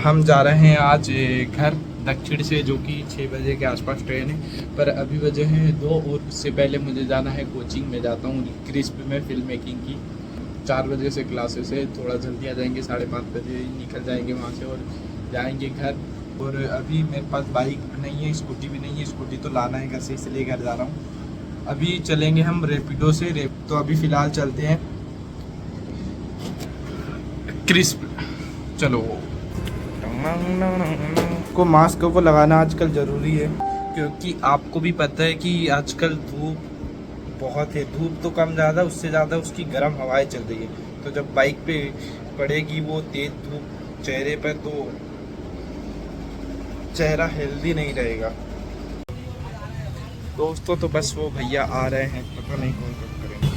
हम जा रहे हैं आज घर दक्षिण से, जो कि 6 बजे के आसपास ट्रेन है। पर अभी बजे हैं 2 और उससे पहले मुझे जाना है कोचिंग में। जाता हूँ क्रिस्प में फिल्म मेकिंग की। 4 बजे से क्लासेस है, थोड़ा जल्दी आ जाएंगे, 5:30 बजे निकल जाएंगे वहाँ से और जाएंगे घर। और अभी मेरे पास बाइक नहीं है, स्कूटी भी नहीं है। स्कूटी तो लाना है घर से, इसलिए घर जा रहा हूँ। अभी चलेंगे हम रैपिडो से। तो अभी फ़िलहाल चलते हैं क्रिस्प। चलो। को मास्क को लगाना आजकल ज़रूरी है, क्योंकि आपको भी पता है कि आजकल धूप बहुत है। धूप तो कम ज़्यादा, उससे ज़्यादा उसकी गर्म हवाएं चल रही है। तो जब बाइक पे पड़ेगी वो तेज़ धूप चेहरे पर, तो चेहरा हेल्दी नहीं रहेगा। दोस्तों तो बस वो भैया आ रहे हैं, पता नहीं कौन कब करेंगे।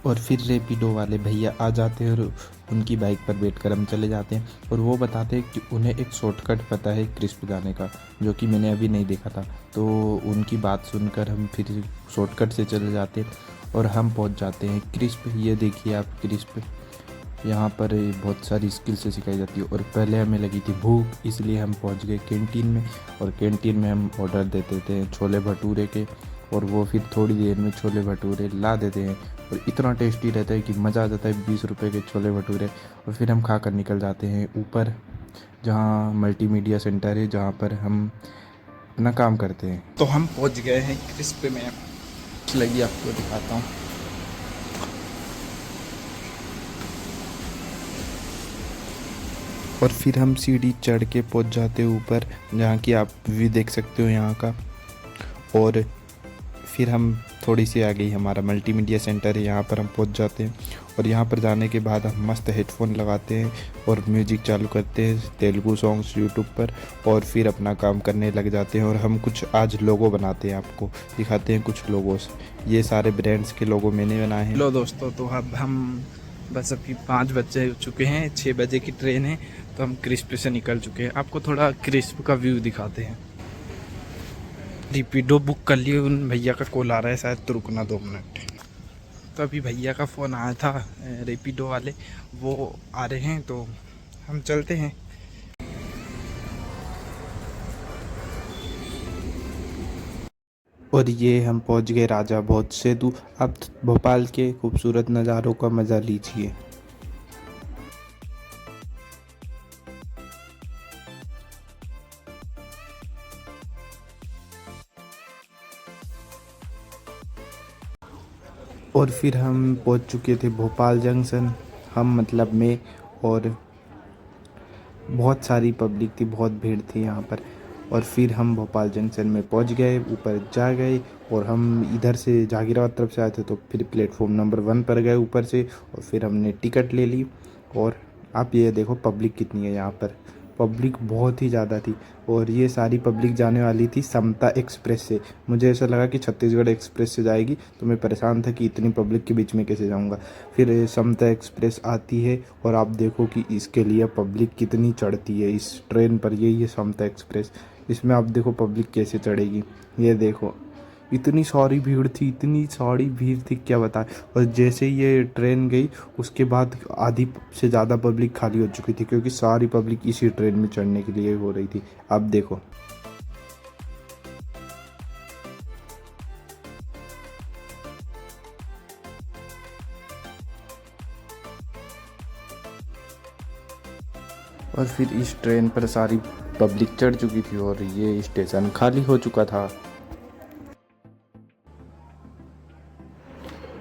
और फिर रेपिडो वाले भैया आ जाते हैं और उनकी बाइक पर बैठकर हम चले जाते हैं। और वो बताते हैं कि उन्हें एक शॉर्टकट पता है क्रिस्प जाने का, जो कि मैंने अभी नहीं देखा था। तो उनकी बात सुनकर हम फिर शॉर्टकट से चले जाते हैं और हम पहुंच जाते हैं क्रिस्प। ये देखिए आप क्रिस्प, यहाँ पर बहुत सारी स्किल से सिखाई जाती है। और पहले हमें लगी थी भूख, इसलिए हम पहुँच गए कैंटीन में। और कैंटीन में हम ऑर्डर देते थे छोले भटूरे के, और वो फिर थोड़ी देर में छोले भटूरे ला देते हैं। और इतना टेस्टी रहता है कि मज़ा आ जाता है। 20 रुपए के छोले भटूरे। और फिर हम खा कर निकल जाते हैं ऊपर, जहाँ मल्टीमीडिया सेंटर है, जहाँ पर हम अपना काम करते हैं। तो हम पहुंच गए हैं क्रिस्प में। लगी आपको दिखाता हूँ। और फिर हम सीढ़ी चढ़ के पहुंच जाते हैं ऊपर, जहाँ की आप व्यू देख सकते हो यहाँ का। और फिर हम थोड़ी सी आगे ही हमारा मल्टीमीडिया सेंटर है, यहाँ पर हम पहुंच जाते हैं। और यहाँ पर जाने के बाद हम मस्त हेडफोन लगाते हैं और म्यूजिक चालू करते हैं, तेलुगु सॉन्ग्स यूट्यूब पर। और फिर अपना काम करने लग जाते हैं। और हम कुछ आज लोगो बनाते हैं, आपको दिखाते हैं कुछ लोगोस। ये सारे ब्रांड्स के लोगो मैंने बनाए हैं। लो दोस्तों, तो अब हम बस अभी 5 बजे हो चुके हैं, 6 बजे की ट्रेन है। तो हम क्रिस्प से निकल चुके हैं। आपको थोड़ा क्रिस्प का व्यू दिखाते हैं। रैपिडो बुक कर लिए, उन भैया का कॉल आ रहा है शायद, तो रुकना 2 मिनट। तो अभी भैया का फ़ोन आया था, रैपिडो वाले वो आ रहे हैं, तो हम चलते हैं। और ये हम पहुंच गए राजा भोज सेतु। अब भोपाल के खूबसूरत नज़ारों का मज़ा लीजिए। और फिर हम पहुंच चुके थे भोपाल जंक्शन। हम मतलब मैं, और बहुत सारी पब्लिक थी, बहुत भीड़ थी यहाँ पर। और फिर हम भोपाल जंक्शन में पहुँच गए, ऊपर जा गए। और हम इधर से जहांगीराबाद तरफ से आए थे, तो फिर प्लेटफॉर्म नंबर 1 पर गए ऊपर से। और फिर हमने टिकट ले ली। और आप ये देखो पब्लिक कितनी है यहाँ पर। पब्लिक बहुत ही ज़्यादा थी। और ये सारी पब्लिक जाने वाली थी समता एक्सप्रेस से। मुझे ऐसा लगा कि छत्तीसगढ़ एक्सप्रेस से जाएगी, तो मैं परेशान था कि इतनी पब्लिक के बीच में कैसे जाऊंगा। फिर समता एक्सप्रेस आती है, और आप देखो कि इसके लिए पब्लिक कितनी चढ़ती है इस ट्रेन पर। यही है समता एक्सप्रेस। इसमें आप देखो पब्लिक कैसे चढ़ेगी। ये देखो इतनी सारी भीड़ थी, इतनी सारी भीड़ थी क्या बताएं। और जैसे ही ये ट्रेन गई, उसके बाद आधी से ज़्यादा पब्लिक खाली हो चुकी थी, क्योंकि सारी पब्लिक इसी ट्रेन में चढ़ने के लिए हो रही थी। आप देखो। और फिर इस ट्रेन पर सारी पब्लिक चढ़ चुकी थी और ये स्टेशन खाली हो चुका था।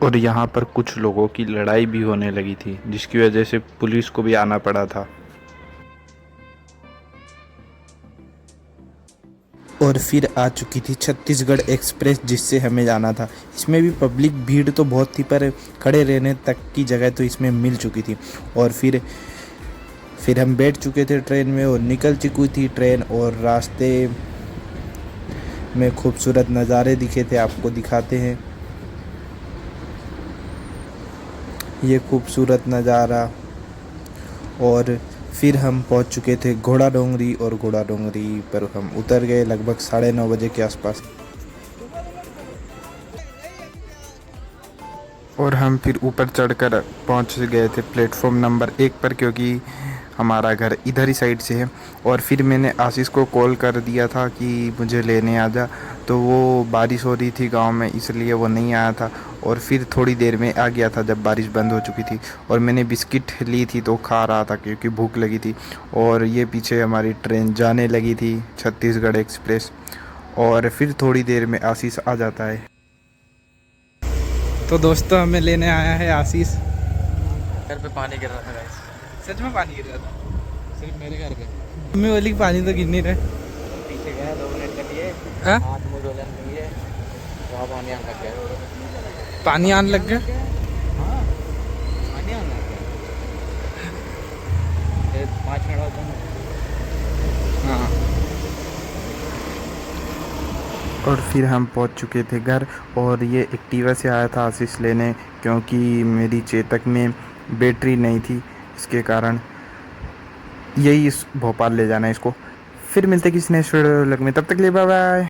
और यहाँ पर कुछ लोगों की लड़ाई भी होने लगी थी, जिसकी वजह से पुलिस को भी आना पड़ा था। और फिर आ चुकी थी छत्तीसगढ़ एक्सप्रेस, जिससे हमें जाना था। इसमें भी पब्लिक भीड़ तो बहुत थी, पर खड़े रहने तक की जगह तो इसमें मिल चुकी थी। और फिर हम बैठ चुके थे ट्रेन में, और निकल चुकी थी ट्रेन। और रास्ते में खूबसूरत नज़ारे दिखे थे, आपको दिखाते हैं ये खूबसूरत नज़ारा। और फिर हम पहुंच चुके थे घोड़ा डोंगरी, और घोड़ा डोंगरी पर हम उतर गए लगभग 9:30 बजे के आसपास। और हम फिर ऊपर चढ़कर पहुंच गए थे प्लेटफॉर्म नंबर 1 पर, क्योंकि हमारा घर इधर ही साइड से है। और फिर मैंने आशीष को कॉल कर दिया था कि मुझे लेने आ जा, तो वो बारिश हो रही थी गांव में, इसलिए वो नहीं आया था। और फिर थोड़ी देर में आ गया था जब बारिश बंद हो चुकी थी। और मैंने बिस्किट ली थी तो खा रहा था क्योंकि भूख लगी थी। और ये पीछे हमारी ट्रेन जाने लगी थी, छत्तीसगढ़ एक्सप्रेस। और फिर थोड़ी देर में आशीष आ जाता है। तो दोस्तों हमें लेने आया है आशीष। घर पे पानी गिर रहा था गाइस, सच में पानी गिर रहा था? सिर्फ मेरे घर पे। मम्मी बोली कि पानी तो गिर नहीं रहा। पीछे गया 2 मिनट के लिए, हाँ? हाथ मुँह धोने के लिए, वहाँ पानी आने लग गया। पानी आने लग गया। हाँ, पानी आने लग गया। 5 मिनट बाद बंद हो गया। हाँ। और फिर हम पहुंच चुके थे घर। और ये एक्टिवा से आया था आशीष लेने, क्योंकि मेरी चेतक में बैटरी नहीं थी, इसके कारण यही इस भोपाल ले जाना है इसको। फिर मिलते किसी नेक्स्ट वीडियो में, तब तक के लिए बाय बाय।